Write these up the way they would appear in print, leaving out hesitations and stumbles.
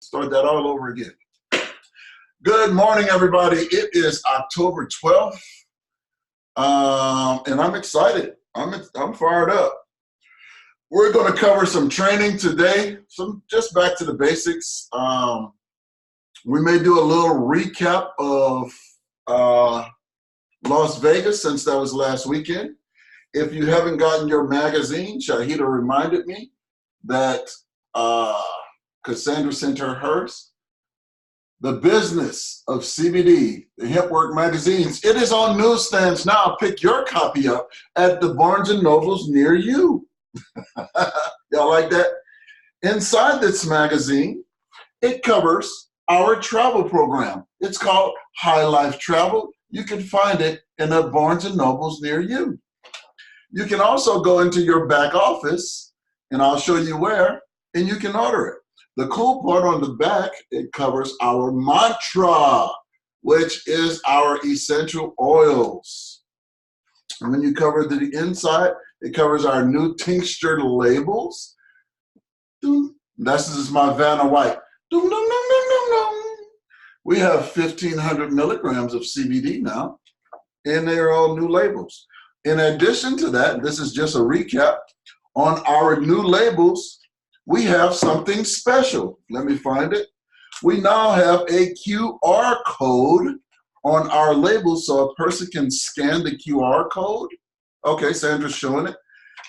Start that all over again. Good morning, everybody. It is October 12th, and I'm excited. I'm fired up. We're going to cover some training today, just back to the basics. We may do a little recap of Las Vegas, since that was last weekend. If you haven't gotten your magazine, Shahida reminded me that Cassandra sent her hers. The Business of CBD, the Hemp Work magazines. It is on newsstands now. Pick your copy up at the Barnes & Nobles near you. Y'all like that? Inside this magazine, it covers our travel program. It's called High Life Travel. You can find it in a Barnes & Nobles near you. You can also go into your back office, and I'll show you where, and you can order it. The cool part on the back, it covers our mantra, which is our essential oils. And when you cover the inside, it covers our new tincture labels. This is my Vanna White. We have 1,500 milligrams of CBD now, and they're all new labels. In addition to that, this is just a recap, on our new labels, we have something special. Let me find it. We now have a QR code on our labels so a person can scan the QR code. Okay, Sandra's showing it.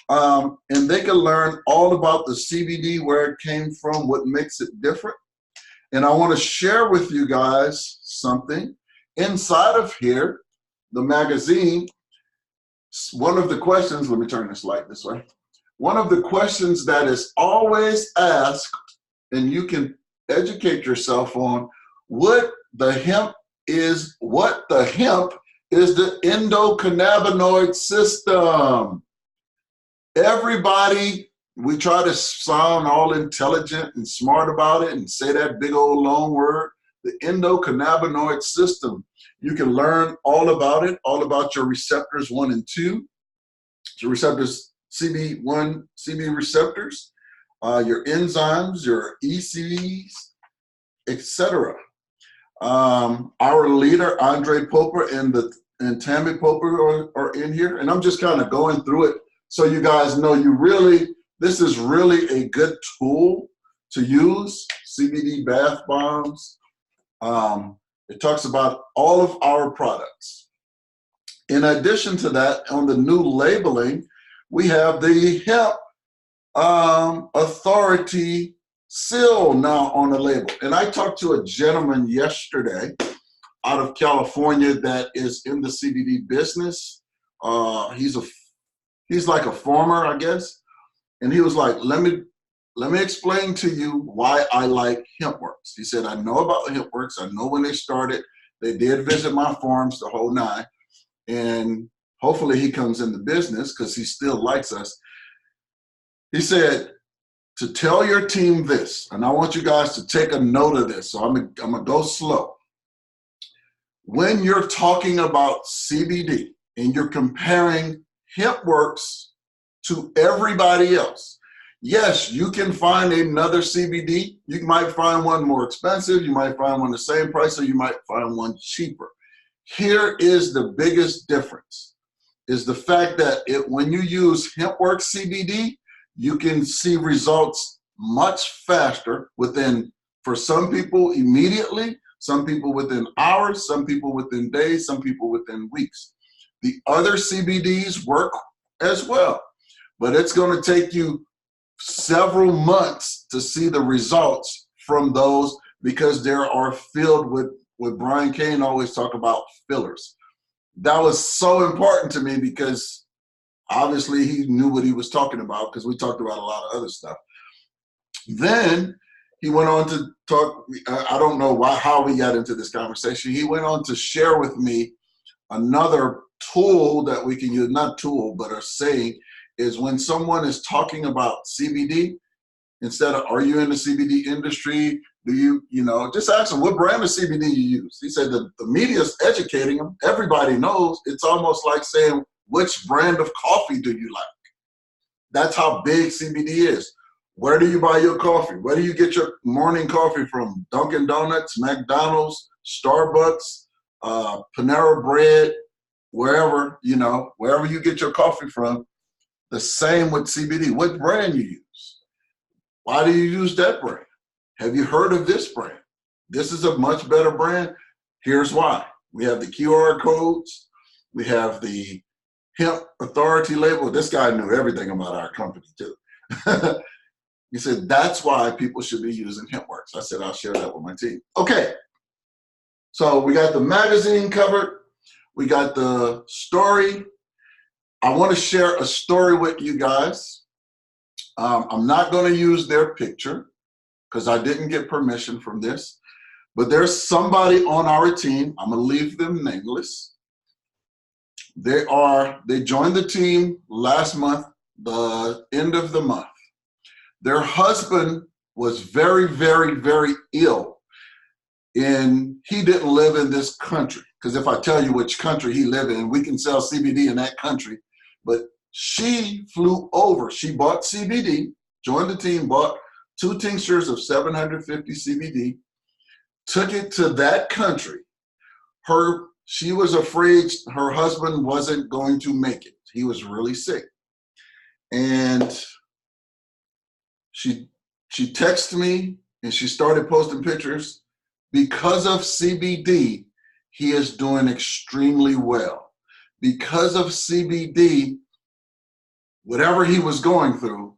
And they can learn all about the CBD, where it came from, what makes it different. And I want to share with you guys something. Inside of here, the magazine, one of the questions, let me turn this light this way. One of the questions that is always asked, and you can educate yourself on, what the hemp is the endocannabinoid system. Everybody, we try to sound all intelligent and smart about it and say that big old long word, the endocannabinoid system. You can learn all about it, all about your receptors 1 and 2, your receptors CB1, CB receptors, your enzymes, your ECs, etc. Our leader, Andre Popper, and Tammy Popper are in here, and I'm just kind of going through it so you guys know this is really a good tool to use. CBD bath bombs. It talks about all of our products. In addition to that, on the new labeling, we have the hemp authority seal now on the label. And I talked to a gentleman yesterday out of California that is in the CBD business. He's like a farmer, I guess. And he was like, let me explain to you why I like HempWorks. He said, I know about HempWorks. I know when they started. They did visit my farms, the whole 9. And hopefully he comes in the business because he still likes us. He said, to tell your team this, and I want you guys to take a note of this, so I'm gonna go slow. When you're talking about CBD and you're comparing HempWorks to everybody else, yes, you can find another CBD. You might find one more expensive, you might find one the same price, or you might find one cheaper. Here is the biggest difference, is the fact that when you use HempWorks CBD, you can see results much faster for some people immediately, some people within hours, some people within days, some people within weeks. The other CBDs work as well, but it's going to take you several months to see the results from those, because they are filled with what Brian Kane always talk about, fillers. That was so important to me because obviously he knew what he was talking about, because we talked about a lot of other stuff. Then he went on to talk, I don't know how we got into this conversation. He went on to share with me another tool that we can use, not tool, but a saying, is when someone is talking about CBD, instead of, are you in the CBD industry? Do you just ask them, what brand of CBD you use? He said the media's educating them. Everybody knows. It's almost like saying, which brand of coffee do you like? That's how big CBD is. Where do you buy your coffee? Where do you get your morning coffee from? Dunkin' Donuts, McDonald's, Starbucks, Panera Bread, wherever, you know, wherever you get your coffee from. The same with CBD. What brand you use? Why do you use that brand? Have you heard of this brand? This is a much better brand. Here's why. We have the QR codes. We have the hemp authority label. This guy knew everything about our company too. He said, that's why people should be using HempWorks. I said, I'll share that with my team. Okay, so we got the magazine covered. We got the story. I want to share a story with you guys. I'm not going to use their picture because I didn't get permission from this, but there's somebody on our team. I'm going to leave them nameless. They joined the team last month, the end of the month. Their husband was very, very, very ill, and he didn't live in this country. Because if I tell you which country he lived in, we can sell CBD in that country. But she flew over. She bought CBD, joined the team, bought 2 tinctures of 750 CBD, took it to that country. She was afraid her husband wasn't going to make it. He was really sick. And she texted me and she started posting pictures. Because of CBD, he is doing extremely well. Because of CBD, whatever he was going through,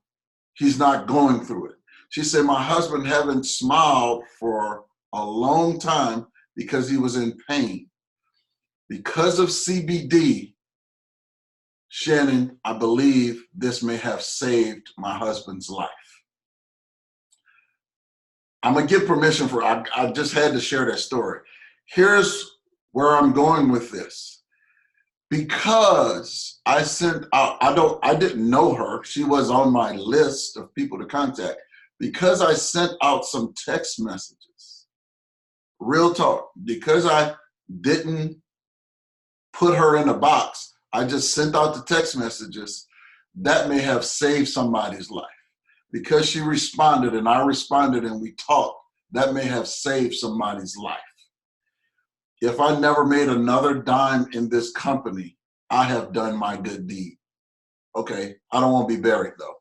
he's not going through it. She said, my husband haven't smiled for a long time because he was in pain. Because of CBD, Shannon, I believe this may have saved my husband's life. I'm gonna get permission for, I just had to share that story. Here's where I'm going with this. Because I sent out, I didn't know her. She was on my list of people to contact. Because I sent out some text messages, real talk, because I didn't put her in a box, I just sent out the text messages, that may have saved somebody's life. Because she responded and I responded and we talked, that may have saved somebody's life. If I never made another dime in this company, I have done my good deed. Okay, I don't want to be buried though.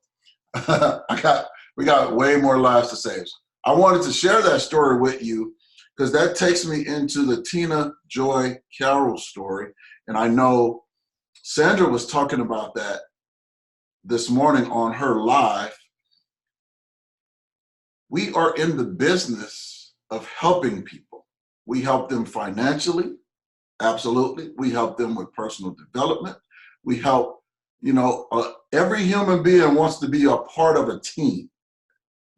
We got way more lives to save. I wanted to share that story with you because that takes me into the Tina Joy Carroll story. And I know Sandra was talking about that this morning on her live. We are in the business of helping people. We help them financially, absolutely. We help them with personal development. We help, every human being wants to be a part of a team.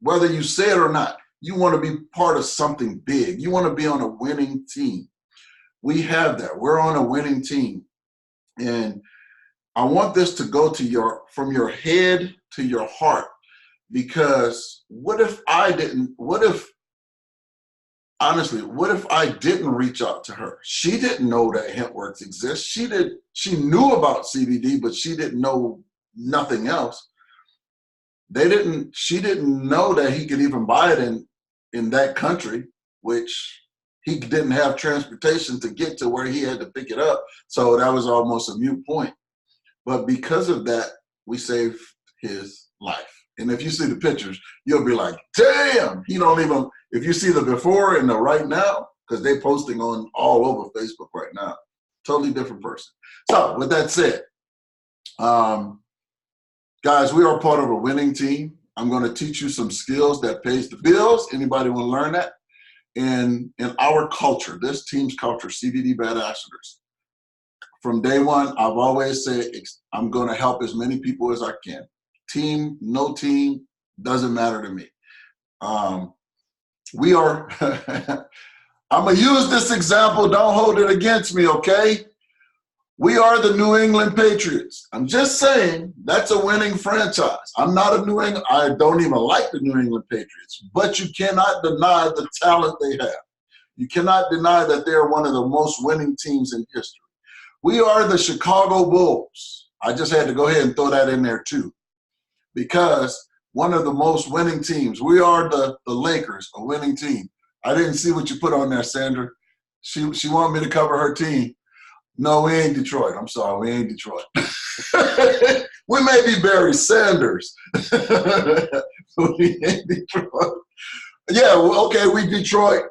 Whether you say it or not, you want to be part of something big. You want to be on a winning team. We have that. We're on a winning team. And I want this to go to from your head to your heart. Because what if I didn't reach out to her? She didn't know that HempWorks exists. She knew about CBD, but she didn't know nothing else. She didn't know that he could even buy it in that country, which he didn't have transportation to get to where he had to pick it up. So that was almost a moot point. But because of that, we saved his life. And if you see the pictures, you'll be like, damn, if you see the before and the right now, because they're posting on all over Facebook right now, totally different person. So with that said, guys, we are part of a winning team. I'm going to teach you some skills that pays the bills. Anybody want to learn that? In our culture, this team's culture, Cbd Badassadors. From day one, I've always said, I'm going to help as many people as I can. Team, no team, doesn't matter to me. We are, I'm going to use this example. Don't hold it against me, okay? We are the New England Patriots. I'm just saying that's a winning franchise. I'm not a New England, I don't even like the New England Patriots, but you cannot deny the talent they have. You cannot deny that they're one of the most winning teams in history. We are the Chicago Bulls. I just had to go ahead and throw that in there too. Because one of the most winning teams. We are the Lakers, a winning team. I didn't see what you put on there, Sandra. She wanted me to cover her team. No, we ain't Detroit. I'm sorry, we ain't Detroit. We may be Barry Sanders. We ain't Detroit. Yeah, well, okay, we Detroit.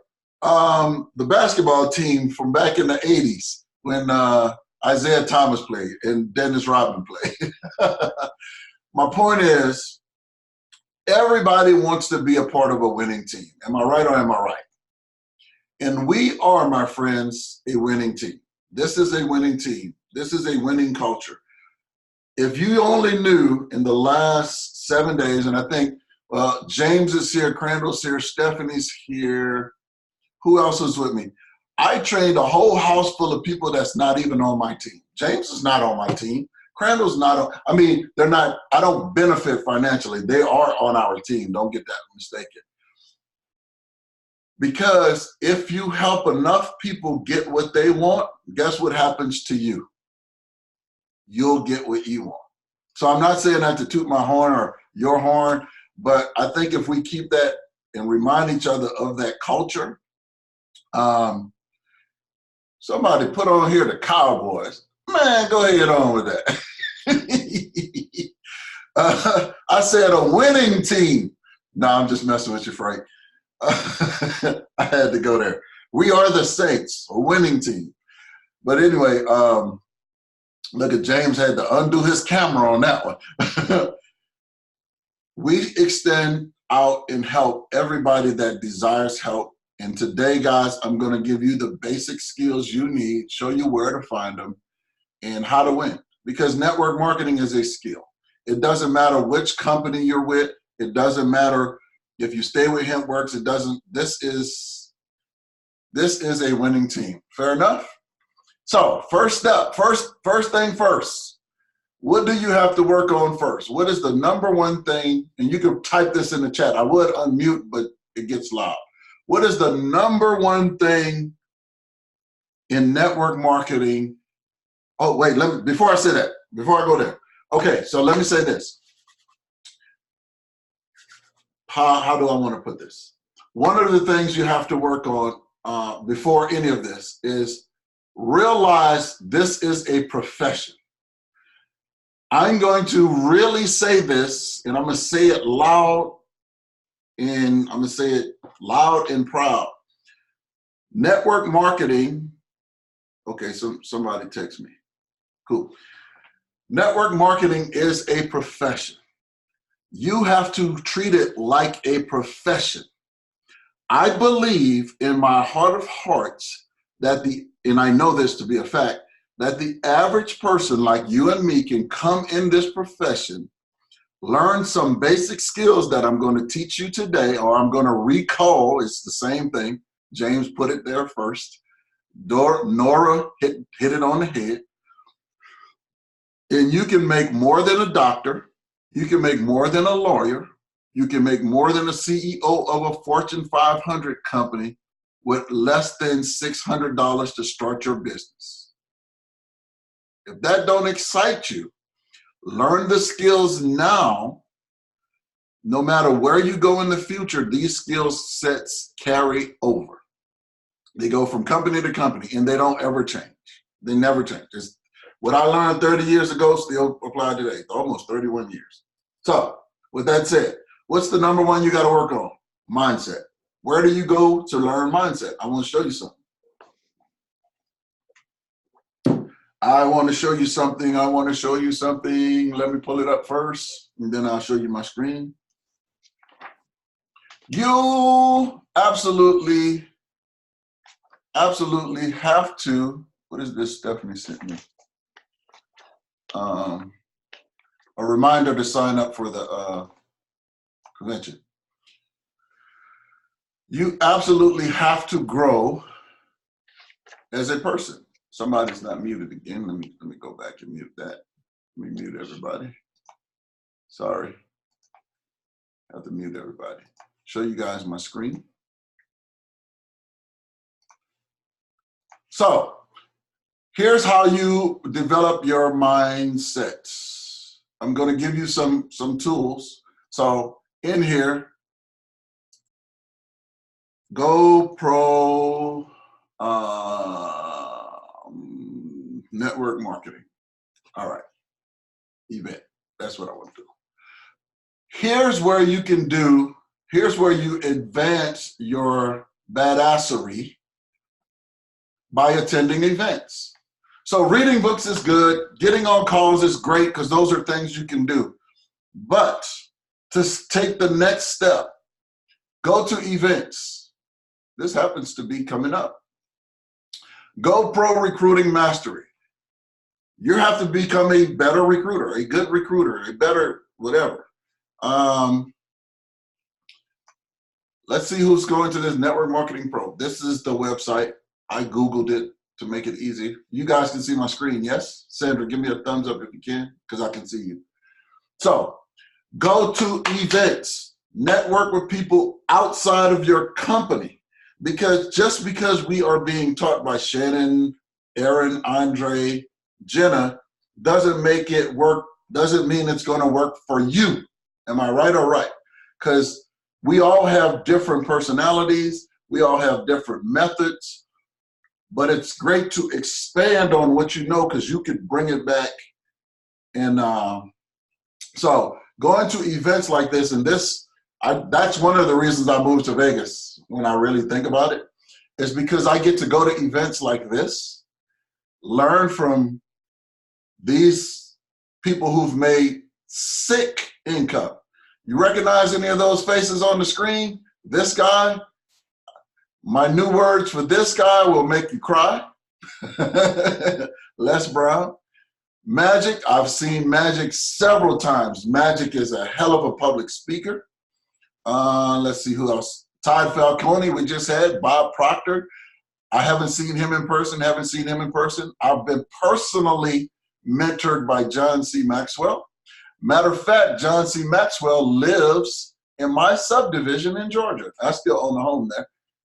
The basketball team from back in the 80s when Isaiah Thomas played and Dennis Rodman played. My point is, everybody wants to be a part of a winning team. Am I right or am I right? And we are, my friends, a winning team. This is a winning team. This is a winning culture. If you only knew in the last 7 days, and I think James is here, Crandall's here, Stephanie's here. Who else is with me? I trained a whole house full of people that's not even on my team. James is not on my team. Crandall's not on, I mean, they're not, I don't benefit financially. They are on our team. Don't get that mistaken. Because if you help enough people get what they want, guess what happens to you? You'll get what you want. So I'm not saying that to toot my horn or your horn, but I think if we keep that and remind each other of that culture, somebody put on here the Cowboys. Man, go ahead on with that. I said a winning team. No, I'm just messing with you, Frank. I had to go there. We are the Saints, a winning team. But anyway, look at James had to undo his camera on that one. We extend out and help everybody that desires help. And today, guys, I'm going to give you the basic skills you need, show you where to find them, and how to win. Because network marketing is a skill. It doesn't matter which company you're with. It doesn't matter if you stay with HempWorks. It doesn't. This is a winning team. Fair enough? So first step, first thing first. What do you have to work on first? What is the number one thing? And you can type this in the chat. I would unmute, but it gets loud. What is the number one thing in network marketing? Oh, wait, before I say that, before I go there. Okay, so let me say this. How do I want to put this? One of the things you have to work on before any of this is realize this is a profession. I'm going to really say this, and I'm going to say it loud, and I'm going to say it loud and proud. Network marketing, okay, so somebody text me. Cool. Network marketing is a profession. You have to treat it like a profession. I believe in my heart of hearts that and I know this to be a fact, that the average person like you and me can come in this profession, learn some basic skills that I'm going to teach you today, or I'm going to recall. It's the same thing. James put it there first. Nora hit it on the head. And you can make more than a doctor. You can make more than a lawyer. You can make more than a CEO of a Fortune 500 company with less than $600 to start your business. If that don't excite you, learn the skills now. No matter where you go in the future, these skill sets carry over. They go from company to company, and they don't ever change. They never change. It's what I learned 30 years ago still applied today, almost 31 years. So with that said, what's the number one you got to work on? Mindset. Where do you go to learn mindset? I want to show you something. I want to show you something. Let me pull it up first, and then I'll show you my screen. You absolutely have to, what is this Stephanie sent me? A reminder to sign up for the convention. You absolutely have to grow as a person. Somebody's not muted again. Let me go back and mute that. Let me mute everybody. Sorry. I have to mute everybody. Show you guys my screen. So here's how you develop your mindset. I'm going to give you some tools. So in here, GoPro network marketing. All right, event. That's what I want to do. Here's where you can do, here's where you advance your badassery by attending events. So reading books is good. Getting on calls is great because those are things you can do. But to take the next step, go to events. This happens to be coming up. GoPro Recruiting Mastery. You have to become a better recruiter, a good recruiter, a better whatever. Let's see who's going to this Network Marketing Pro. This is the website. I Googled it to make it easy. You guys can see my screen, yes? Sandra, give me a thumbs up if you can, because I can see you. So go to events. Network with people outside of your company. Because just because we are being taught by Shannon, Aaron, Andre, Jenna, doesn't make it work, doesn't mean it's going to work for you. Am I right or right? Because we all have different personalities. We all have different methods. But it's great to expand on what you know because you could bring it back. And so going to events like this, and this, that's one of the reasons I moved to Vegas when I really think about it, is because I get to go to events like this, learn from these people who've made sick income. You recognize any of those faces on the screen? This guy, my new words for this guy will make you cry. Les Brown. Magic, I've seen Magic several times. Magic is a hell of a public speaker. Let's see who else. Todd Falcone, we just had. Bob Proctor. I haven't seen him in person, I've been personally mentored by John C. Maxwell. Matter of fact, John C. Maxwell lives in my subdivision in Georgia. I still own a home there.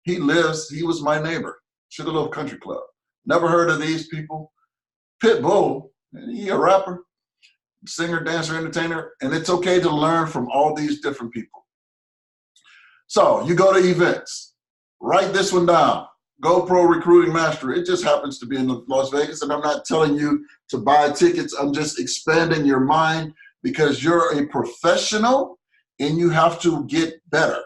He was my neighbor. Sugarloaf Country Club. Never heard of these people. Pitbull, he a rapper, singer, dancer, entertainer, and it's okay to learn from all these different people. So you go to events, write this one down. GoPro Recruiting Mastery. It just happens to be in Las Vegas, and I'm not telling you to buy tickets. I'm just expanding your mind because you're a professional and you have to get better.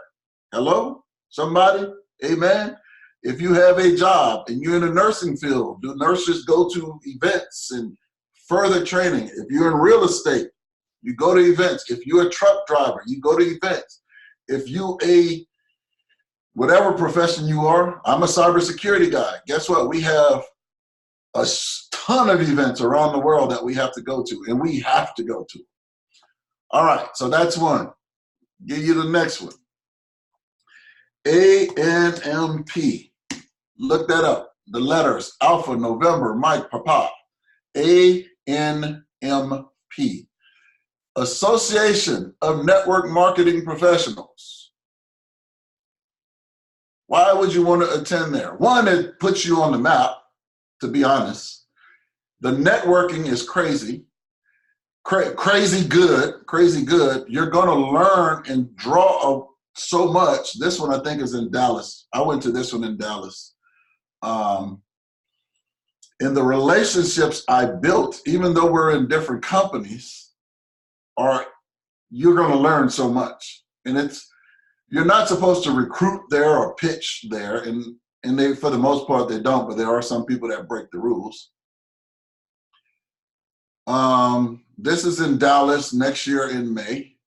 Hello? Somebody? Amen? If you have a job and you're in the nursing field, do nurses go to events and further training? If you're in real estate, you go to events. If you're a truck driver, you go to events. If you whatever profession you are, I'm a cybersecurity guy. Guess what? We have a ton of events around the world that we have to go to, and we have to go to. All right, so that's one. Give you the next one. ANMP. Look that up. The letters, Alpha, November, Mike, Papa. ANMP. Association of Network Marketing Professionals. Why would you want to attend there? One, it puts you on the map, to be honest. The networking is crazy. Crazy good. You're going to learn and draw so much. This one, I think, is in Dallas. I went to this one in Dallas. In the relationships I built, even though we're in different companies, you're going to learn so much. And you're not supposed to recruit there or pitch there. And they, for the most part, they don't, but there are some people that break the rules. This is in Dallas next year in May.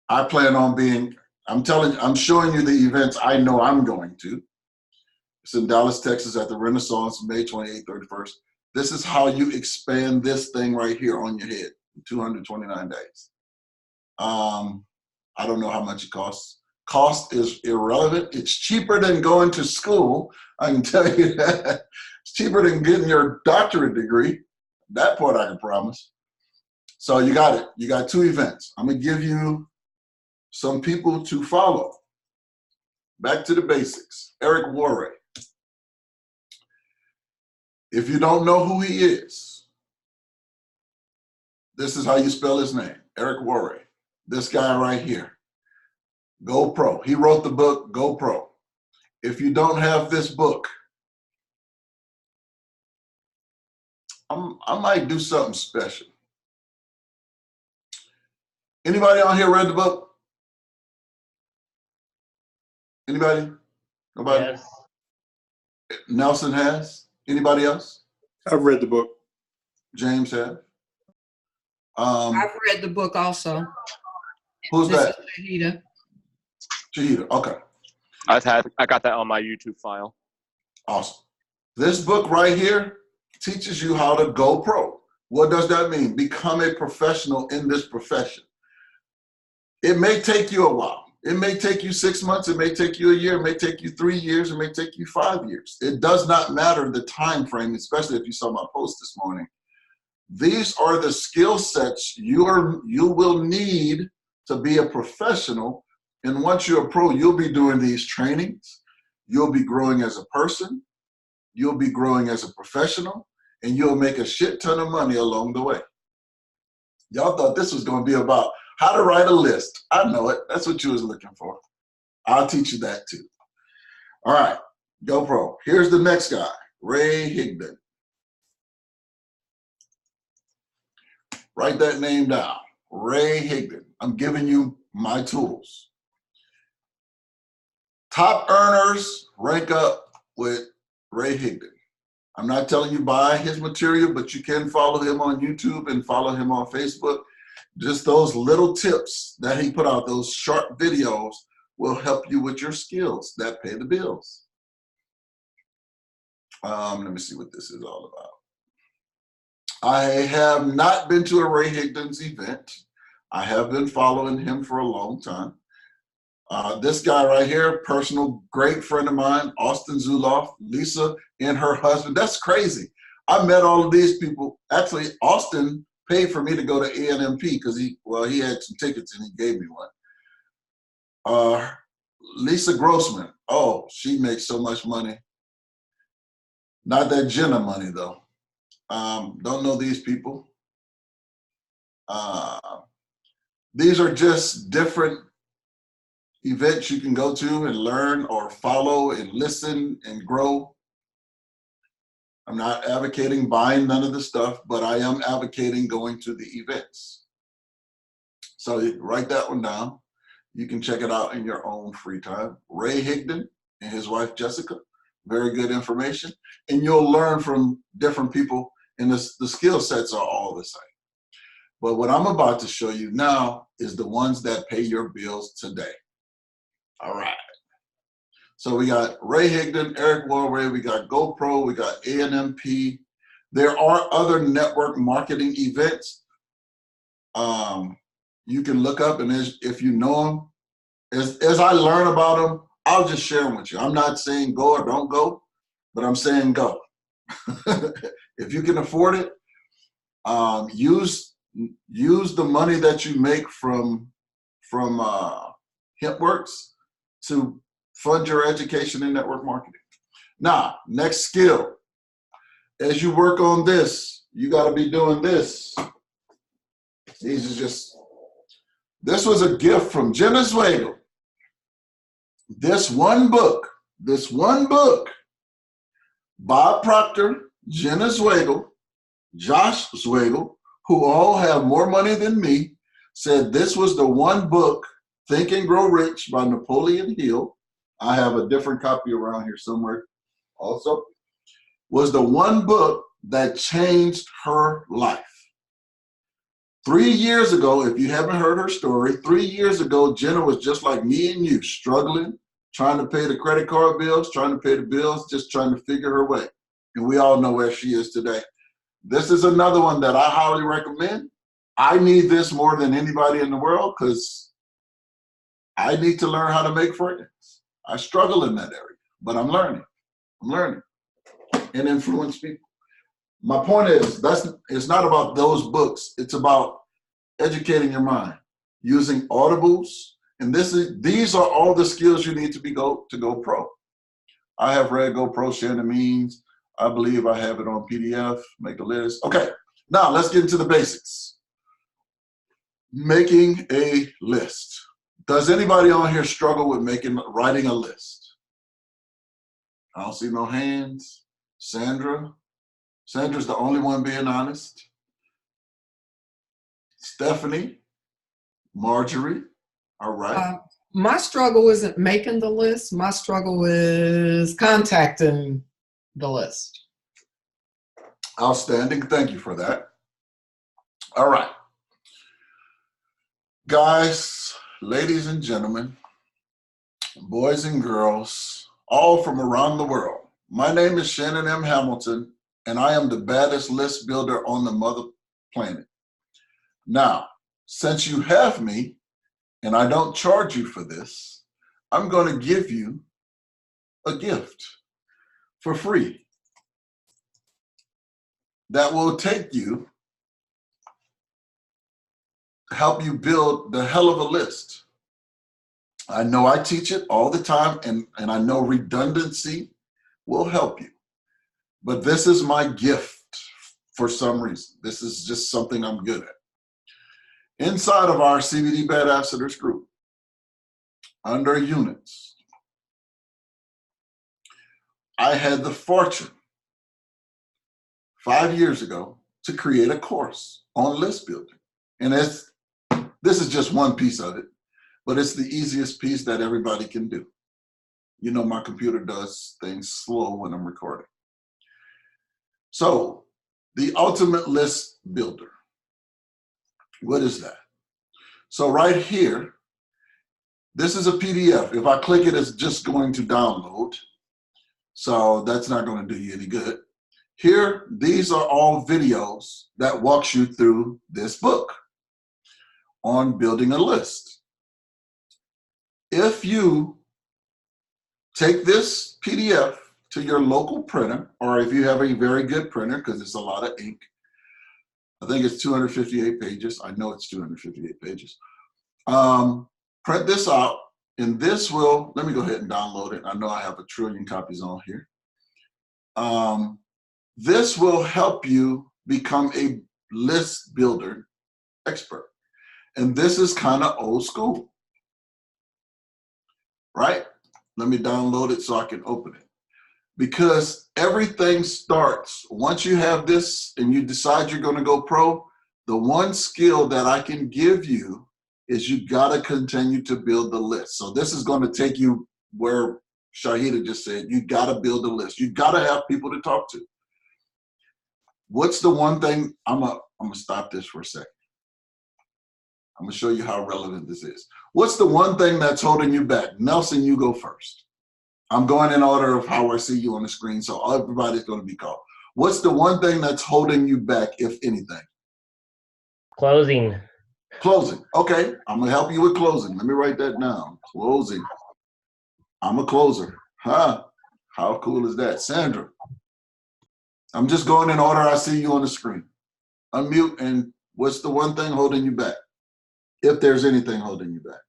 I plan on I'm showing you the events I know I'm going to. It's in Dallas, Texas at the Renaissance, May 28th, 31st. This is how you expand this thing right here on your head in 229 days. I don't know how much it costs. Cost is irrelevant. It's cheaper than going to school. I can tell you that. It's cheaper than getting your doctorate degree. That part I can promise. So you got it. You got two events. I'm going to give you some people to follow. Back to the basics. Eric Worre. If you don't know who he is, this is how you spell his name. Eric Worre. This guy right here, Go Pro. He wrote the book, Go Pro. If you don't have this book, I might do something special. Anybody on here read the book? Anybody? Nobody? Yes. Nelson has? Anybody else? I've read the book. James has? I've read the book also. Who's This that? is Shahida. Shahida, okay. I got that on my YouTube file. Awesome. This book right here teaches you how to go pro. What does that mean? Become a professional in this profession. It may take you a while. It may take you 6 months. It may take you a year. It may take you 3 years. It may take you 5 years. It does not matter the time frame, especially if you saw my post this morning. These are the skill sets you will need to be a professional. And once you're a pro, you'll be doing these trainings. You'll be growing as a person. You'll be growing as a professional. And you'll make a shit ton of money along the way. Y'all thought this was going to be about how to write a list. I know it. That's what you was looking for. I'll teach you that too. All right, Go Pro. Here's the next guy, Ray Higdon. Write that name down, Ray Higdon. I'm giving you my tools. Top earners rank up with Ray Higdon. I'm not telling you buy his material, but you can follow him on YouTube and follow him on Facebook. Just those little tips that he put out, those short videos, will help you with your skills that pay the bills. Let me see what this is all about. I have not been to a Ray Higdon's event. I have been following him for a long time. This guy right here, personal great friend of mine, Austin Zuloff, Lisa and her husband. That's crazy. I met all of these people. Actually, Austin paid for me to go to ANMP because he had some tickets and he gave me one. Lisa Grossman. Oh, she makes so much money. Not that Jenna money though. Don't know these people. These are just different events you can go to and learn or follow and listen and grow. I'm not advocating buying none of the stuff, but I am advocating going to the events. So you write that one down. You can check it out in your own free time. Ray Higdon and his wife, Jessica. Very good information. And you'll learn from different people, and the skill sets are all the same. But what I'm about to show you now is the ones that pay your bills today. All right. So we got Ray Higdon, Eric Warray, we got GoPro, we got ANMP. There are other network marketing events. You can look up, and if you know them, as I learn about them, I'll just share them with you. I'm not saying go or don't go, but I'm saying go. If you can afford it, use the money that you make from HempWorks to fund your education in network marketing. Now, next skill. As you work on this, you got to be doing this. This was a gift from Jenna Zwagel. This one book, Bob Proctor, Jenna Zwagel, Josh Zwagel, who all have more money than me, said this was the one book, Think and Grow Rich by Napoleon Hill. I have a different copy around here somewhere also. Was the one book that changed her life. 3 years ago, if you haven't heard her story, 3 years ago, Jenna was just like me and you, struggling, trying to pay the credit card bills, trying to pay the bills, just trying to figure her way. And we all know where she is today. This is another one that I highly recommend. I need this more than anybody in the world because I need to learn how to make friends. I struggle in that area, but I'm learning. And influence people. My point is, it's not about those books. It's about educating your mind, using audibles. And these are all the skills you need to go pro. I have read Go Pro, Share the Means. I believe I have it on PDF, make a list. Okay, now let's get into the basics. Making a list. Does anybody on here struggle with writing a list? I don't see no hands. Sandra? Sandra's the only one being honest. Stephanie? Marjorie? All right. My struggle isn't making the list. My struggle is contacting the list. Outstanding. Thank you for that. All right. Guys, ladies and gentlemen, boys and girls, all from around the world. My name is Shannon M. Hamilton, and I am the baddest list builder on the mother planet. Now, since you have me, and I don't charge you for this, I'm going to give you a gift for free that will take you, help you build the hell of a list. I know I teach it all the time, and I know redundancy will help you. But this is my gift for some reason. This is just something I'm good at. Inside of our CBD Badassadors group, under units, I had the fortune 5 years ago to create a course on list building. And this is just one piece of it, but it's the easiest piece that everybody can do. You know, my computer does things slow when I'm recording. So, the ultimate list builder. What is that? So right here, this is a PDF. If I click it, it's just going to download. So that's not going to do you any good. Here, these are all videos that walks you through this book on building a list. If you take this PDF to your local printer, or if you have a very good printer, because it's a lot of ink, I think it's 258 pages. I know it's 258 pages. Print this out, and this will, let me go ahead and download it. I know I have 1 trillion copies on here. This will help you become a list builder expert. And this is kind of old school, right? Let me download it so I can open it. Because everything starts, once you have this and you decide you're going to go pro, the one skill that I can give you is you got to continue to build the list. So this is going to take you where Shahida just said, you got to build a list. You got to have people to talk to. What's the one thing, I'm gonna stop this for a second. I'm gonna show you how relevant this is. What's the one thing that's holding you back? Nelson, you go first. I'm going in order of how I see you on the screen, so everybody's gonna be called. What's the one thing that's holding you back, if anything? Closing. Closing, okay. I'm gonna help you with closing. Let me write that down, closing. I'm a closer, huh? How cool is that? Sandra, I'm just going in order I see you on the screen. Unmute, and what's the one thing holding you back? If there's anything holding you back.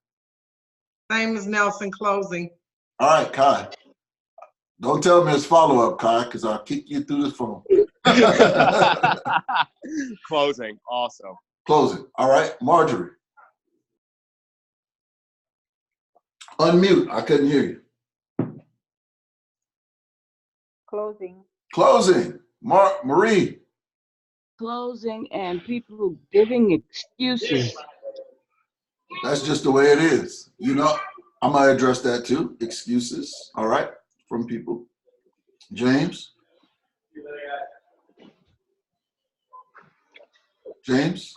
Same as Nelson, closing. All right, Kai. Don't tell me it's follow-up, Kai, because I'll kick you through the phone. Closing, awesome. Closing, all right. Marjorie. Unmute, I couldn't hear you. Closing. Closing, Marie. Closing and people giving excuses. That's just the way it is. You know, I'm gonna address that too. Excuses, all right, from people. James. James.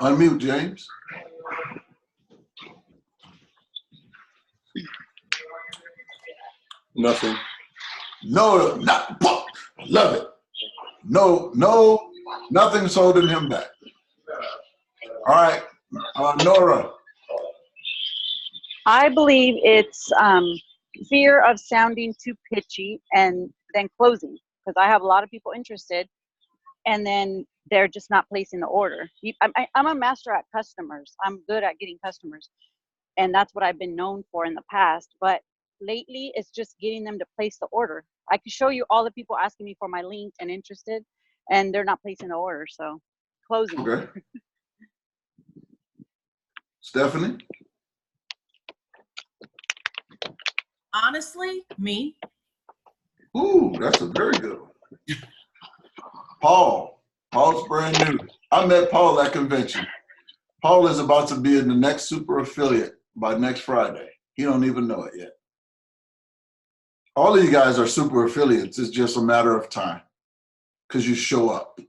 Unmute, James. Nothing. No, not, love it. No, nothing's holding him back. All right, Nora. I believe it's fear of sounding too pitchy and then closing, because I have a lot of people interested and then they're just not placing the order. I'm a master at customers. I'm good at getting customers, and that's what I've been known for in the past. But lately, it's just getting them to place the order. I can show you all the people asking me for my link and interested, and they're not placing the order. So closing. Okay. Stephanie? Honestly, me. Ooh, that's a very good one. Paul. Paul's brand new. I met Paul at convention. Paul is about to be in the next super affiliate by next Friday. He don't even know it yet. All of you guys are super affiliates. It's just a matter of time because you show up.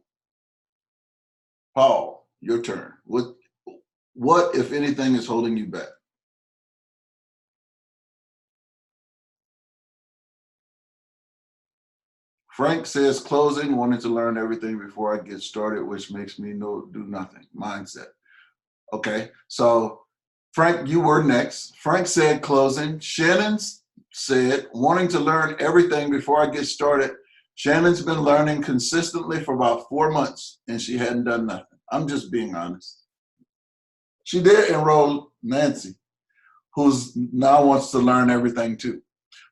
Paul, your turn. What, if anything, is holding you back? Frank says closing, wanting to learn everything before I get started, which makes me do nothing. Mindset. Okay, so Frank, you were next. Frank said closing. Shannon said wanting to learn everything before I get started. Shannon's been learning consistently for about 4 months and she hadn't done nothing. I'm just being honest. She did enroll Nancy, who's now wants to learn everything too.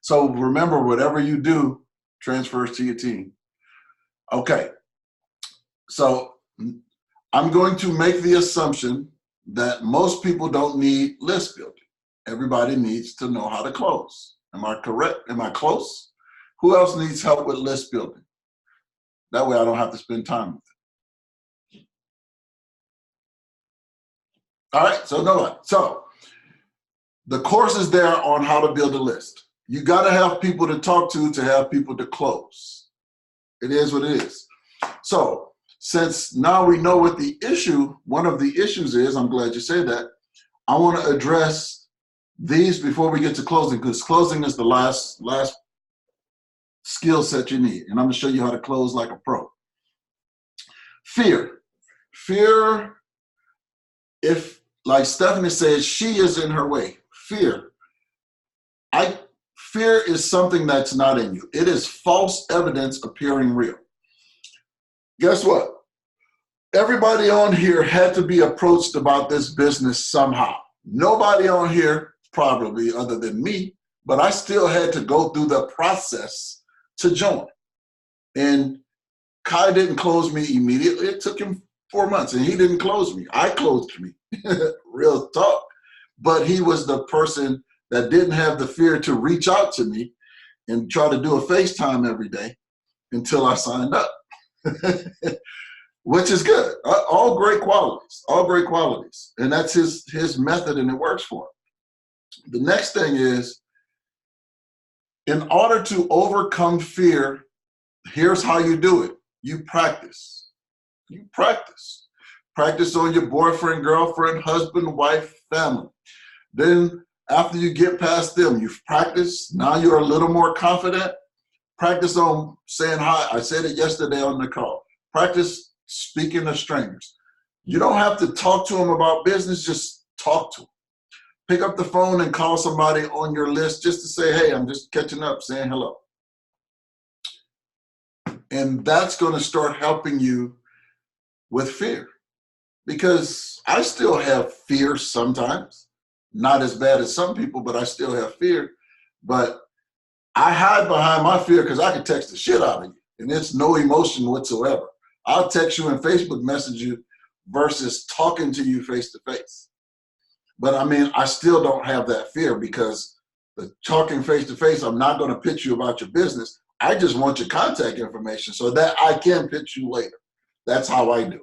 So remember, whatever you do transfers to your team. Okay, so I'm going to make the assumption that most people don't need list building. Everybody needs to know how to close. Am I correct? Am I close? Who else needs help with list building? That way I don't have to spend time with it. All right, so nobody. So the course is there on how to build a list. You got to have people to talk to have people to close. It is what it is. So since now we know what the issue, one of the issues is, I'm glad you said that, I want to address these before we get to closing, because closing is the last skill set you need. And I'm going to show you how to close like a pro. Fear. Fear, if, like Stephanie says, she is in her way. Fear. Fear is something that's not in you. It is false evidence appearing real. Guess what? Everybody on here had to be approached about this business somehow. Nobody on here, probably other than me, but I still had to go through the process to join. And Kai didn't close me immediately. It took him 4 months, and he didn't close me. I closed me, real talk. But he was the person that didn't have the fear to reach out to me and try to do a FaceTime every day until I signed up, which is good. All great qualities, And that's his method, and it works for him. The next thing is, in order to overcome fear, here's how you do it. You practice. You practice. Practice on your boyfriend, girlfriend, husband, wife, family. Then after you get past them, you've practiced. Now you're a little more confident. Practice on saying hi. I said it yesterday on the call. Practice speaking to strangers. You don't have to talk to them about business, just talk to them. Pick up the phone and call somebody on your list just to say, hey, I'm just catching up, saying hello. And that's going to start helping you with fear, because I still have fear sometimes. Not as bad as some people, but I still have fear. But I hide behind my fear because I can text the shit out of you, and it's no emotion whatsoever. I'll text you and Facebook message you versus talking to you face to face. But I mean, I still don't have that fear, because the talking face to face, I'm not going to pitch you about your business. I just want your contact information so that I can pitch you later. That's how I do.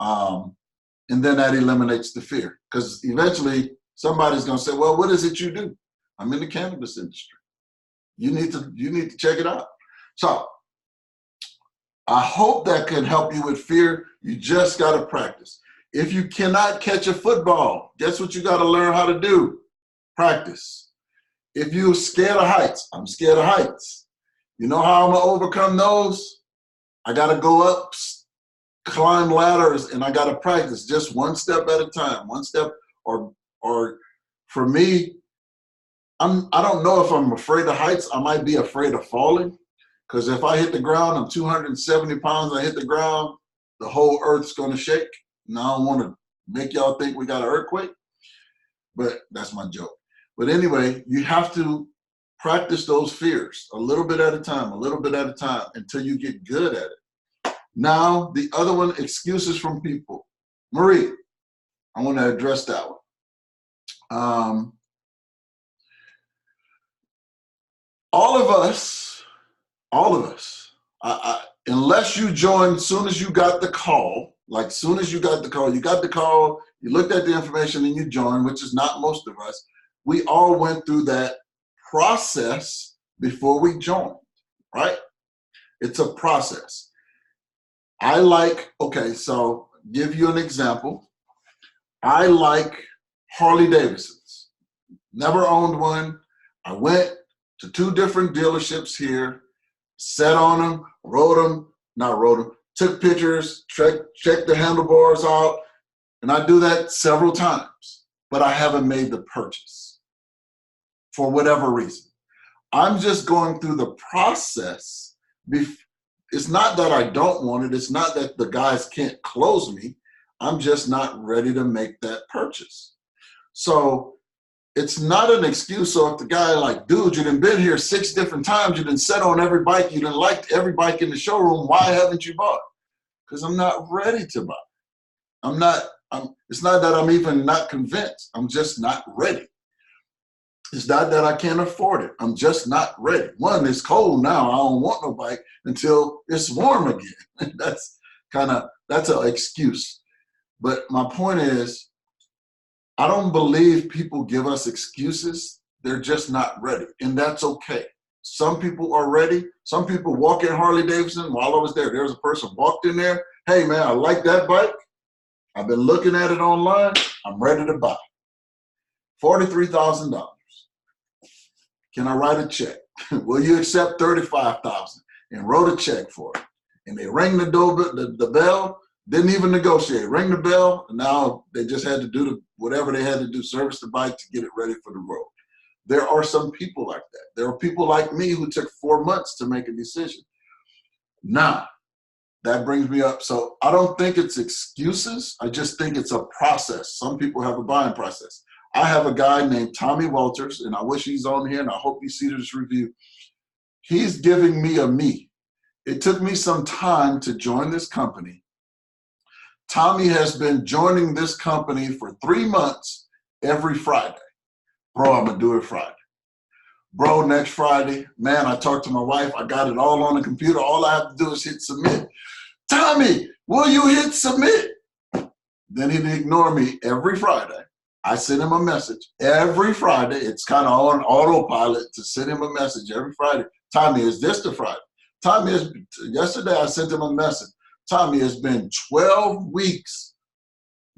And then that eliminates the fear, because eventually somebody's going to say, well, what is it you do? I'm in the cannabis industry. You need to check it out. So I hope that can help you with fear. You just got to practice. If you cannot catch a football, guess what you got to learn how to do? Practice. If you're scared of heights, I'm scared of heights. You know how I'm going to overcome those? I got to go up, climb ladders, and I got to practice just one step at a time. One step, or for me, I don't know if I'm afraid of heights. I might be afraid of falling, because if I hit the ground, I'm 270 pounds, I hit the ground, the whole earth's going to shake. And I don't want to make y'all think we got an earthquake, but that's my joke. But anyway, you have to practice those fears a little bit at a time, until you get good at it. Now, the other one, excuses from people. Marie, I want to address that one. All of us, unless you joined soon as you got the call, like soon as you got the call, you looked at the information and you joined, which is not most of us. We all went through that process before we joined, right? It's a process. So give you an example. I like Harley Davidsons. Never owned one. I went to 2 different dealerships here, sat on them, took pictures, checked the handlebars out, and I do that several times, but I haven't made the purchase for whatever reason. I'm just going through the process. It's not that I don't want it. It's not that the guys can't close me. I'm just not ready to make that purchase. So it's not an excuse. So if the guy like, dude, you done been here 6 different times, you done sat on every bike, you done liked every bike in the showroom, why haven't you bought? Because I'm not ready to buy. It's not that I'm even not convinced. I'm just not ready. It's not that I can't afford it. I'm just not ready. One, it's cold now. I don't want no bike until it's warm again. That's an excuse. But my point is, I don't believe people give us excuses. They're just not ready, and that's okay. Some people are ready. Some people walk in Harley Davidson. While I was there was a person walked in there. Hey man, I like that bike. I've been looking at it online. I'm ready to buy. $43,000. Can I write a check? Will you accept $35,000? And wrote a check for it. And they rang the bell. Didn't even negotiate. Ring the bell, and now they just had to do whatever they had to do, service the bike to get it ready for the road. There are some people like that. There are people like me who took 4 months to make a decision. Now, that brings me up. So I don't think it's excuses. I just think it's a process. Some people have a buying process. I have a guy named Tommy Walters, and I wish he's on here, and I hope you see this review. He's giving me a me. It took me some time to join this company. Tommy has been joining this company for 3 months every Friday. Bro, I'm going to do it Friday. Bro, next Friday, man, I talked to my wife. I got it all on the computer. All I have to do is hit submit. Tommy, will you hit submit? Then he'd ignore me every Friday. I send him a message every Friday. It's kind of on autopilot to send him a message every Friday. Tommy, is this the Friday? Yesterday I sent him a message. Tommy, it's been 12 weeks.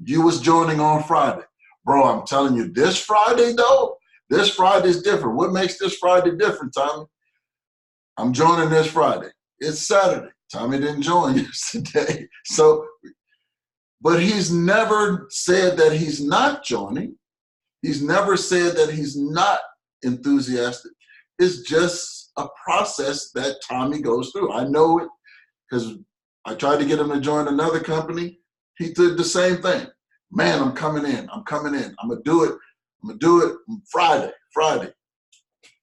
You was joining on Friday. Bro, I'm telling you, this Friday though, this Friday is different. What makes this Friday different, Tommy? I'm joining this Friday. It's Saturday. Tommy didn't join yesterday. But he's never said that he's not joining. He's never said that he's not enthusiastic. It's just a process that Tommy goes through. I know it because I tried to get him to join another company. He did the same thing. Man, I'm coming in. I'm going to do it Friday.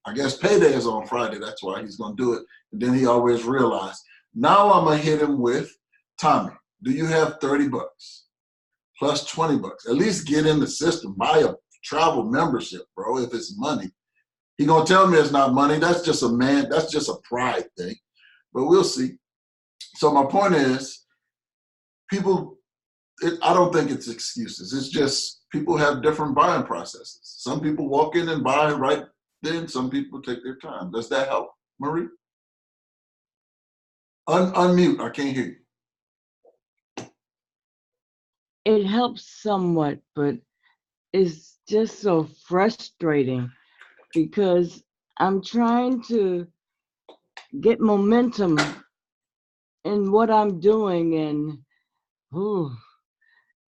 I guess payday is on Friday. That's why he's going to do it. And then he always realized, now I'm going to hit him with, Tommy, do you have 30 bucks plus 20 bucks? At least get in the system. Buy a travel membership, bro, if it's money. He going to tell me it's not money. That's just a pride thing. But we'll see. So my point is, I don't think it's excuses. It's just people have different buying processes. Some people walk in and buy right then. Some people take their time. Does that help, Marie? Unmute. I can't hear you. It helps somewhat, but it's just so frustrating because I'm trying to get momentum in what I'm doing, and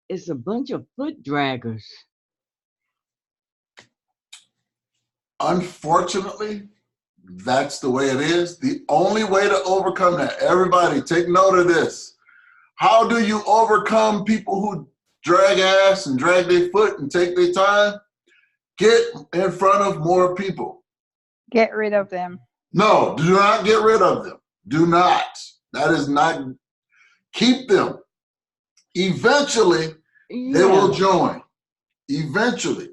it's a bunch of foot draggers. Unfortunately, that's the way it is. The only way to overcome that, everybody take note of this. How do you overcome people who drag ass and drag their foot and take their time? Get in front of more people. Get rid of them. No, do not get rid of them. Do not. That is not. Keep them. Eventually, they will join. Eventually.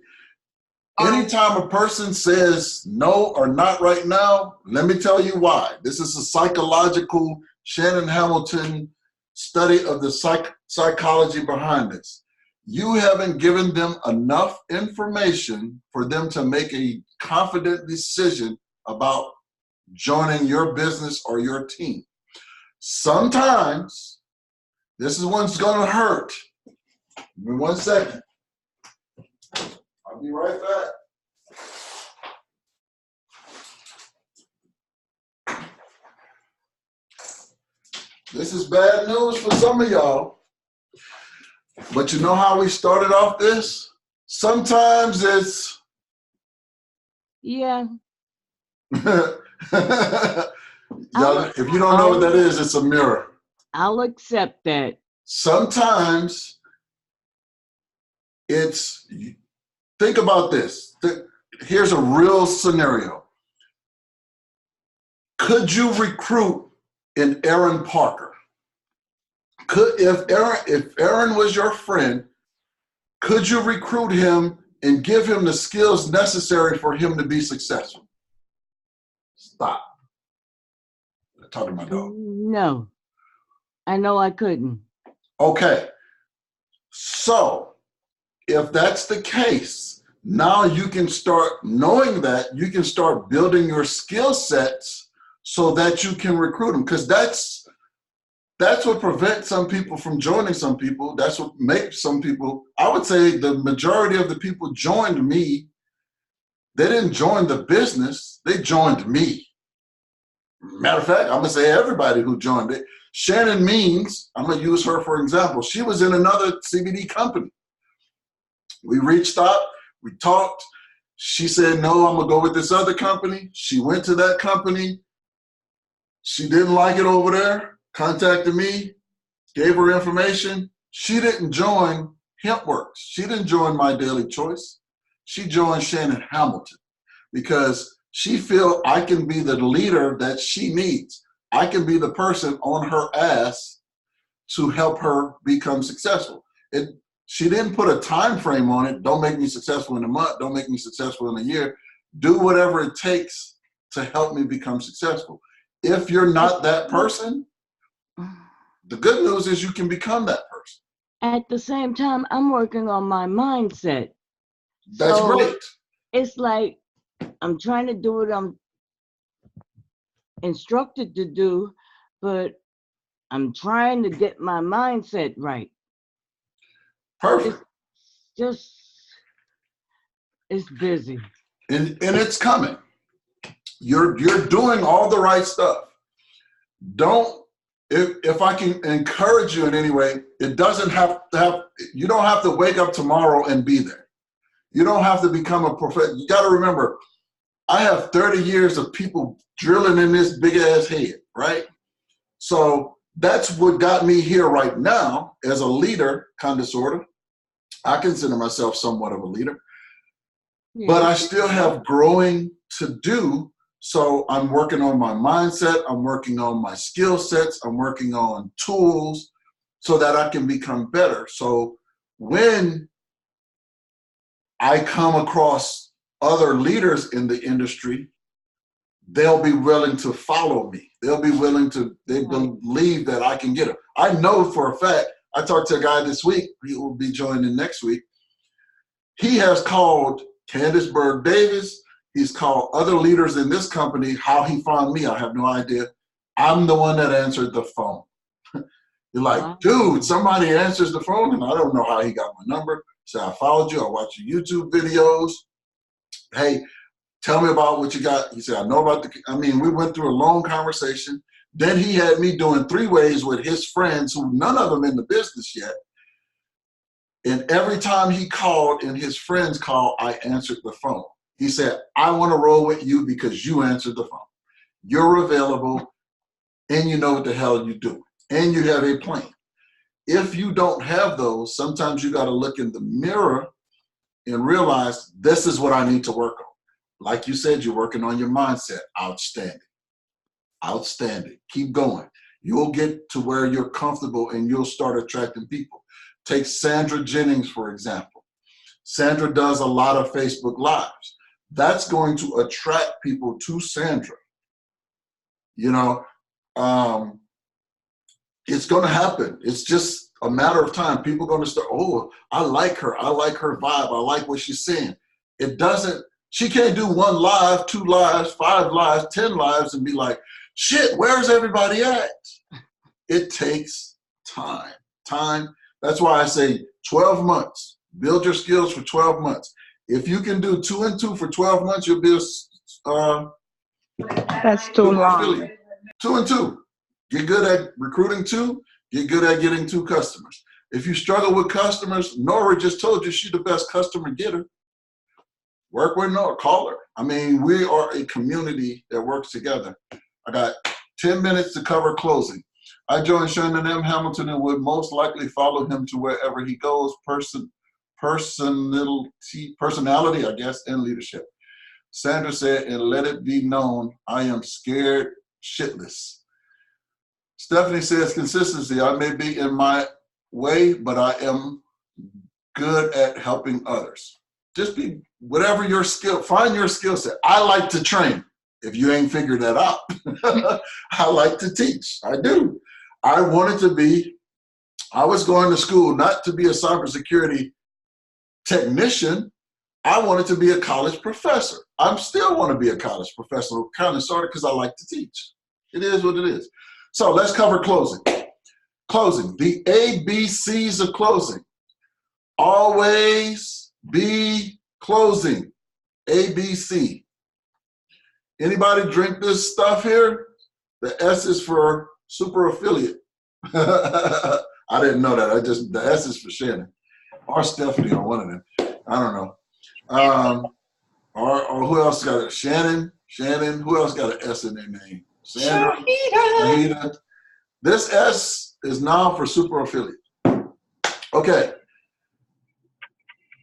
Anytime a person says no or not right now, let me tell you why. This is a psychological Shannon Hamilton study of the psychology behind this. You haven't given them enough information for them to make a confident decision about joining your business or your team. Sometimes, this is what's going to hurt. Give me 1 second. I'll be right back. This is bad news for some of y'all. But you know how we started off this? Sometimes it's... Yeah. Y'all, if you don't know what that is, it's a mirror. I'll accept that. Sometimes it's... Think about this. Here's a real scenario. Could you recruit an Aaron Parker? If Aaron was your friend, could you recruit him and give him the skills necessary for him to be successful? Stop. I'm talking to my dog. No, I know I couldn't. Okay. So if that's the case, now you can start knowing that you can start building your skill sets so that you can recruit them. Because that's what prevents some people from joining some people. That's what makes some people, I would say the majority of the people joined me. They didn't join the business, they joined me. Matter of fact, I'm gonna say everybody who joined it. Shannon Means, I'm gonna use her for example. She was in another CBD company. We reached out, we talked. She said, no, I'm gonna go with this other company. She went to that company. She didn't like it over there. Contacted me, gave her information. She didn't join HempWorks. She didn't join My Daily Choice. She joined Shannon Hamilton because she feel I can be the leader that she needs. I can be the person on her ass to help her become successful. She didn't put a time frame on it. Don't make me successful in a month. Don't make me successful in a year. Do whatever it takes to help me become successful. If you're not that person, the good news is you can become that person. At the same time, I'm working on my mindset. That's great. It's like I'm trying to do what I'm instructed to do, but I'm trying to get my mindset right. Perfect. It's busy. And it's coming. You're doing all the right stuff. If I can encourage you in any way, it doesn't have to have, you don't have to wake up tomorrow and be there. You don't have to become a professional. You got to remember, I have 30 years of people drilling in this big ass head, right? So that's what got me here right now as a leader, kind of, sort of. I consider myself somewhat of a leader, but I still have growing to do. So I'm working on my mindset. I'm working on my skill sets. I'm working on tools so that I can become better. So when I come across other leaders in the industry, they'll be willing to follow me. They'll be willing to, they believe that I can get them. I know for a fact, I talked to a guy this week, he will be joining next week. He has called Candace Berg Davis. He's called other leaders in this company. How he found me, I have no idea. I'm the one that answered the phone. You're like, dude, somebody answers the phone, and I don't know how he got my number. So I followed you. I watched your YouTube videos. Hey, tell me about what you got. He said, I know about we went through a long conversation. Then he had me doing 3-ways with his friends, who none of them in the business yet. And every time he called and his friends called, I answered the phone. He said, I want to roll with you because you answered the phone. You're available, and you know what the hell you're doing, and you have a plan. If you don't have those, sometimes you got to look in the mirror and realize this is what I need to work on. Like you said, you're working on your mindset. Outstanding. Outstanding. Keep going. You'll get to where you're comfortable and you'll start attracting people. Take Sandra Jennings, for example. Sandra does a lot of Facebook Lives. That's going to attract people to Sandra. You know, it's going to happen. It's just a matter of time. People are going to start, oh, I like her. I like her vibe. I like what she's saying. It doesn't, she can't do 1 live, 2 lives, 5 lives, 10 lives and be like, shit, where's everybody at? It takes time. Time. That's why I say 12 months. Build your skills for 12 months. If you can do 2 and 2 for 12 months, you'll be That's too long. affiliate. 2 and 2. Get good at recruiting 2. Get good at getting 2 customers. If you struggle with customers, Nora just told you she's the best customer getter. Work with Nora. Call her. I mean, we are a community that works together. I got 10 minutes to cover closing. I joined Shannon M. Hamilton and would most likely follow him to wherever he goes. Personality, I guess, and leadership. Sandra said, and let it be known, I am scared shitless. Stephanie says, consistency. I may be in my way, but I am good at helping others. Just be, whatever your skill, find your skill set. I like to train, if you ain't figured that out. I like to teach. I do. I wanted to be, I was going to school not to be a cybersecurity technician. I wanted to be a college professor. I still want to be a college professor, kind of sort of, because I like to teach. It is what it is. So let's cover closing. Closing, the ABCs of closing. Always be closing. ABC. Anybody drink this stuff here? The S is for super affiliate. I didn't know that. The S is for Shannon or Stephanie or one of them. I don't know. Or who else got it? Shannon. Who else got an S in their name? Sandra. Shahida. This S is now for super affiliate. Okay.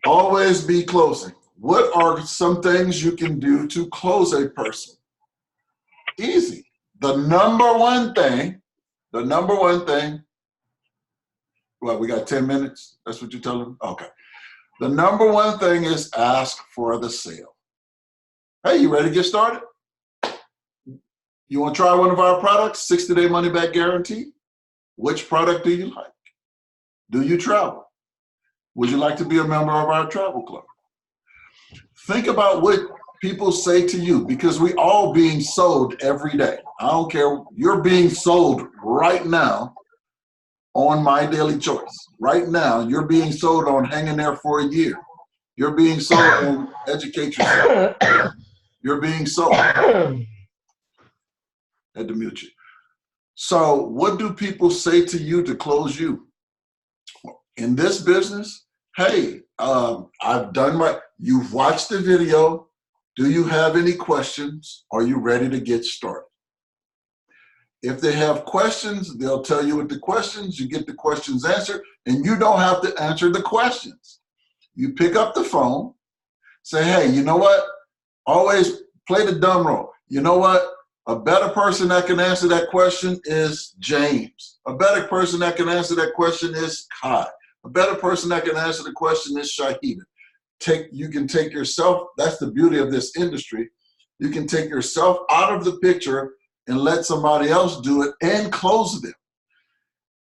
Always be closing. What are some things you can do to close a person? Easy. The number one thing, well, we got 10 minutes? That's what you're telling them? Okay. The number one thing is ask for the sale. Hey, you ready to get started? You want to try one of our products, 60-day money-back guarantee? Which product do you like? Do you travel? Would you like to be a member of our travel club? Think about what people say to you, because we all being sold every day. I don't care. You're being sold right now on My Daily Choice. Right now, you're being sold on Hang in There for a Year. You're being sold on Educate Yourself. You're being sold. Had to mute you. So what do people say to you to close you? In this business, hey, I've done you've watched the video. Do you have any questions? Are you ready to get started? If they have questions, they'll tell you what the questions, you get the questions answered, and you don't have to answer the questions. You pick up the phone, say, hey, you know what? Always play the dumb role. You know what? A better person that can answer that question is James. A better person that can answer that question is Kai. A better person that can answer the question is Shahida. You can take yourself, that's the beauty of this industry, you can take yourself out of the picture and let somebody else do it and close them.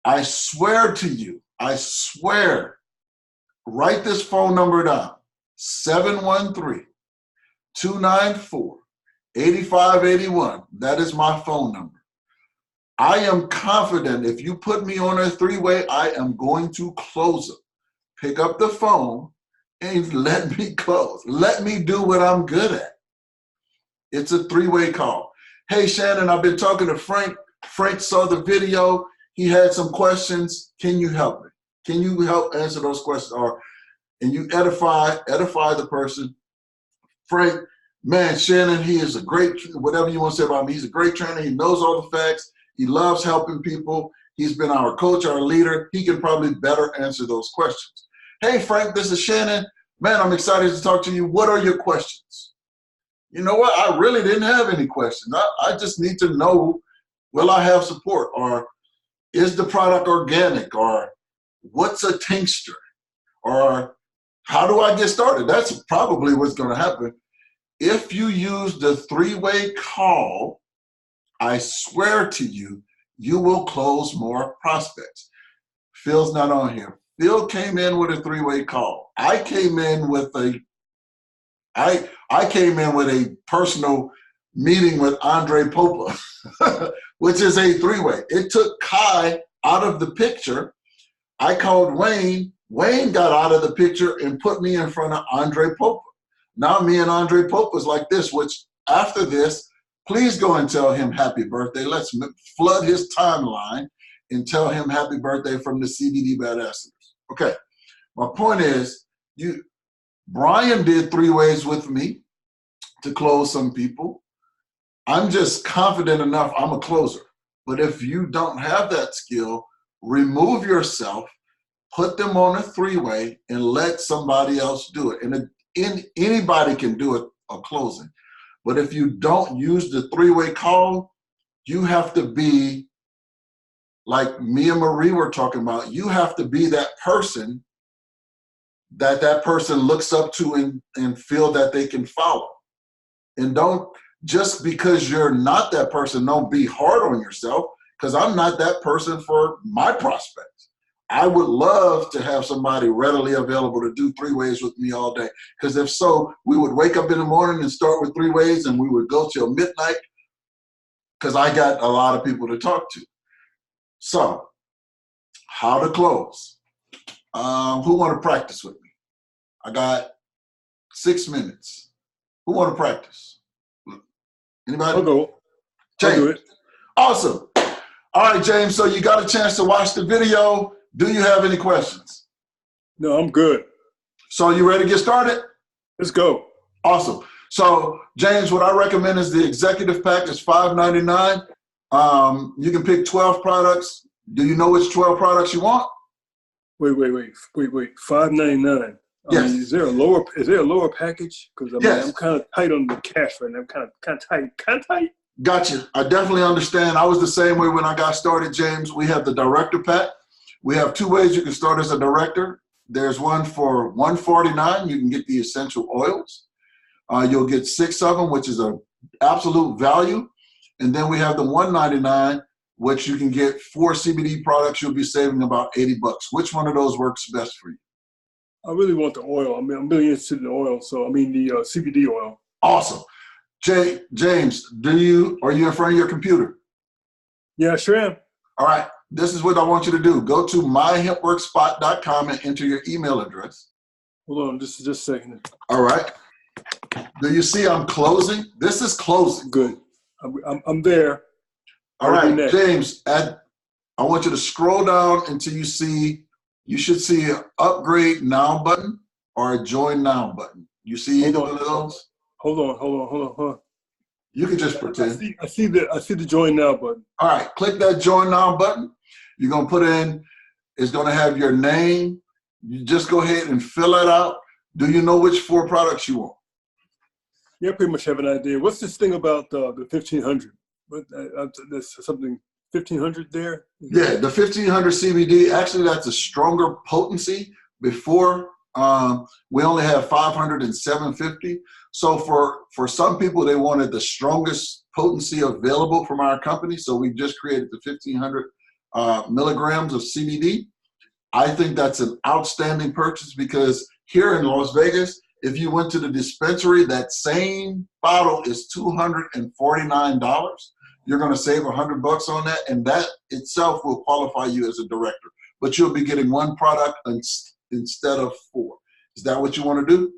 I swear to you, I swear, write this phone number down, 713-294-8581. That is my phone number. I am confident if you put me on a 3-way, I am going to close them. Pick up the phone and let me close. Let me do what I'm good at. It's a 3-way call. Hey, Shannon, I've been talking to Frank. Frank saw the video. He had some questions. Can you help me? Can you help answer those questions? And you edify the person. Frank, man, Shannon, he is a great, whatever you want to say about him, he's a great trainer. He knows all the facts. He loves helping people. He's been our coach, our leader. He can probably better answer those questions. Hey, Frank, this is Shannon. Man, I'm excited to talk to you. What are your questions? You know what? I really didn't have any questions. I just need to know, will I have support? Or is the product organic? Or what's a tincture? Or how do I get started? That's probably what's going to happen. If you use the three-way call, I swear to you, you will close more prospects. Phil's not on here. Phil came in with a three-way call. I came in with a personal meeting with Andre Popa, which is a three-way. It took Kai out of the picture. I called Wayne. Wayne got out of the picture and put me in front of Andre Popa. Now me and Andre Popa is like this, which after this, please go and tell him happy birthday. Let's flood his timeline and tell him happy birthday from the Cbd Badassadors. Okay, my point is, Brian did three ways with me to close some people. I'm just confident enough, I'm a closer. But if you don't have that skill, remove yourself, put them on a three-way, and let somebody else do it. And anybody can do a closing. But if you don't use the three-way call, you have to be, like me and Marie were talking about, you have to be that person that person looks up to and feel that they can follow. And don't, just because you're not that person, don't be hard on yourself, because I'm not that person for my prospects. I would love to have somebody readily available to do three ways with me all day. Because if so, we would wake up in the morning and start with three ways, and we would go till midnight, because I got a lot of people to talk to. So, how to close? Who want to practice with me? I got 6 minutes. Who want to practice? Anybody? I'll go. James. I'll do it. Awesome. All right, James, so you got a chance to watch the video. Do you have any questions? No, I'm good. So you ready to get started? Let's go. Awesome. So, James, what I recommend is the executive pack is $5.99. You can pick 12 products. Do you know which 12 products you want? Wait. $5.99. Yes. Is there a lower package? Because Yes. I'm kind of tight on the cash right now. I'm kind of tight. Gotcha. I definitely understand. I was the same way when I got started, James. We have the director pack. We have 2 ways you can start as a director. There's one for $149. You can get the essential oils. You'll get 6 of them, which is an absolute value. And then we have the $199, which you can get 4 CBD products. You'll be saving about $80. Which one of those works best for you? I really want the oil. I mean, I'm really interested in the oil. So, the CBD oil. Awesome. James, are you in front of your computer? Yeah, sure am. All right. This is what I want you to do. Go to myhempworkspot.com and enter your email address. Hold on, just a second. All right. Do you see I'm closing? This is closing. Good. I'm there. All right, James, I want you to scroll down until you should see an upgrade now button or a join now button. You see either one of those? Hold on. You can just pretend. I see the join now button. All right, click that join now button. You're gonna put in, it's gonna have your name. You just go ahead and fill it out. Do you know which 4 products you want? Yeah, I pretty much have an idea. What's this thing about the 1500? There's something 1500 there? Yeah, the 1500 CBD, actually that's a stronger potency. Before, we only have 500 and 750. So for some people, they wanted the strongest potency available from our company. So we just created the 1500 milligrams of CBD. I think that's an outstanding purchase, because here in Las Vegas, if you went to the dispensary, that same bottle is $249. You're going to save $100 on that, and that itself will qualify you as a director. But you'll be getting 1 product instead of 4. Is that what you want to do?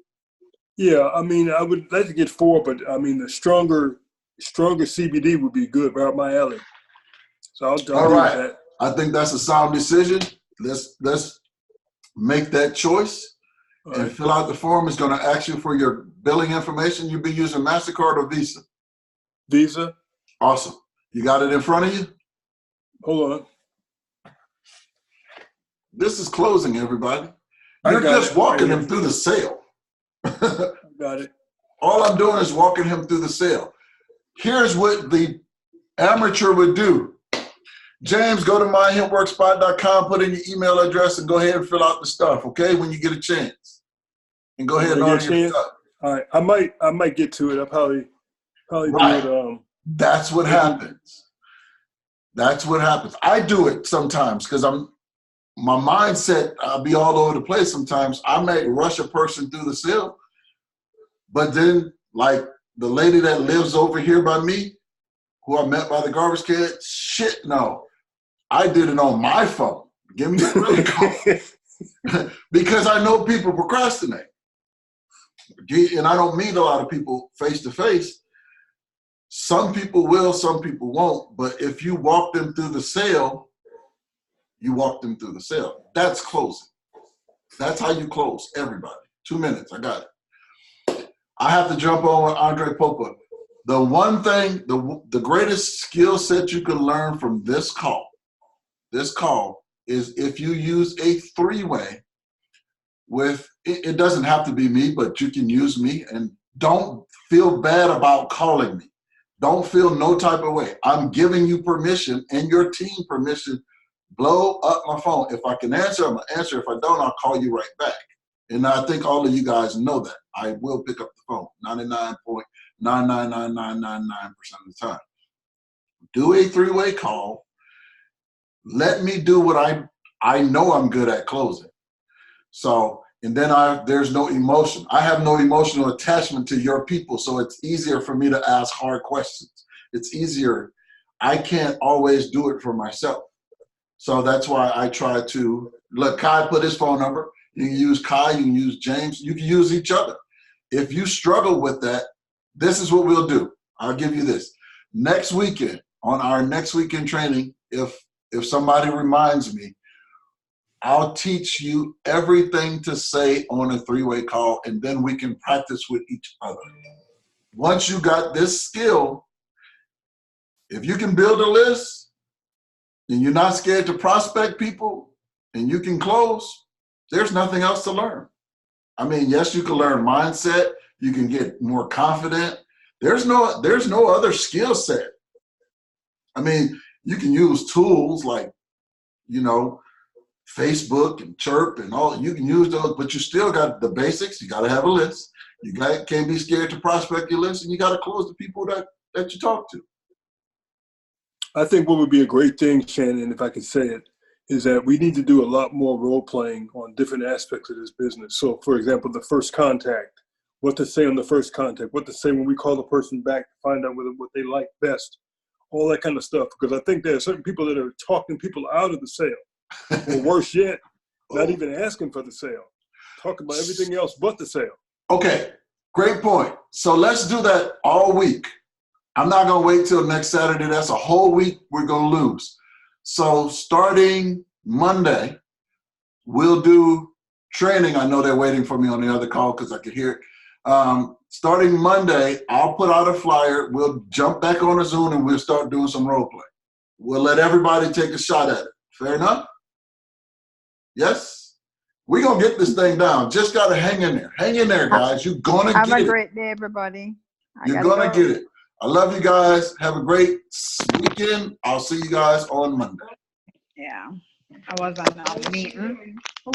Yeah, I would like to get 4, but the stronger CBD would be good, right up my alley. So I'll do that. I think that's a sound decision. Let's make that choice. All and right. Fill out the form. It's going to ask you for your billing information. You'll be using MasterCard or Visa? Visa. Awesome. You got it in front of you? Hold on. This is closing, everybody. You're just walking him through the sale. Got it. All I'm doing is walking him through the sale. Here's what the amateur would do. James, go to myhempworkspot.com, put in your email address, and go ahead and fill out the stuff, okay, when you get a chance. and go ahead and When I order get a your chance? stuff. All right, I might get to it. I'll probably Right. do it. That's what maybe- happens. That's what happens. I do it sometimes because my mindset, I'll be all over the place sometimes. I may rush a person through the sale, but then like the lady that lives over here by me, who I met by the garbage can, shit, no. I did it on my phone. Give me the credit card. Because I know people procrastinate. And I don't meet a lot of people face to face. Some people will, some people won't. But if you walk them through the sale, you walk them through the sale. That's closing. That's how you close everybody. 2 minutes, I got it. I have to jump on with Andre Popa. The one thing, the greatest skill set you can learn from this call is if you use a three-way with, it doesn't have to be me, but you can use me, and don't feel bad about calling me. Don't feel no type of way. I'm giving you permission and your team permission. Blow up my phone. If I can answer, I'm gonna answer. If I don't, I'll call you right back. And I think all of you guys know that. I will pick up the phone 99.99999% of the time. Do a three-way call. Let me do what I know I'm good at closing. So, and then there's no emotion. I have no emotional attachment to your people, so it's easier for me to ask hard questions. It's easier. I can't always do it for myself. So that's why I try to, look, Kai put his phone number. You can use Kai, you can use James, you can use each other. If you struggle with that, this is what we'll do. I'll give you this. Next weekend, on our next weekend training, if somebody reminds me, I'll teach you everything to say on a three-way call, and then we can practice with each other. Once you got this skill, if you can build a list and you're not scared to prospect people and you can close, there's nothing else to learn. I mean, yes, you can learn mindset. You can get more confident. There's no other skill set. I mean, you can use tools like, Facebook and Chirp and all, you can use those, but you still got the basics. You got to have a list. Can't be scared to prospect your list, and you got to close the people that you talk to. I think what would be a great thing, Shannon, if I can say it, is that we need to do a lot more role playing on different aspects of this business. So, for example, the first contact, what to say on the first contact, what to say when we call the person back to find out what they like best, all that kind of stuff. Because I think there are certain people that are talking people out of the sale. Or worse yet, not even asking for the sale. Talk about everything else but the sale. Okay, great point. So let's do that all week. I'm not going to wait till next Saturday. That's a whole week we're going to lose. So starting Monday, we'll do training. I know they're waiting for me on the other call because I could hear it. Starting Monday, I'll put out a flyer. We'll jump back on the Zoom and we'll start doing some role play. We'll let everybody take a shot at it. Fair enough? Yes? We're going to get this thing down. Just got to hang in there. Hang in there, guys. You're going to Have get a it. great day, everybody. You're going to get it. I love you guys. Have a great weekend. I'll see you guys on Monday. Yeah. I was on a meeting. Ooh.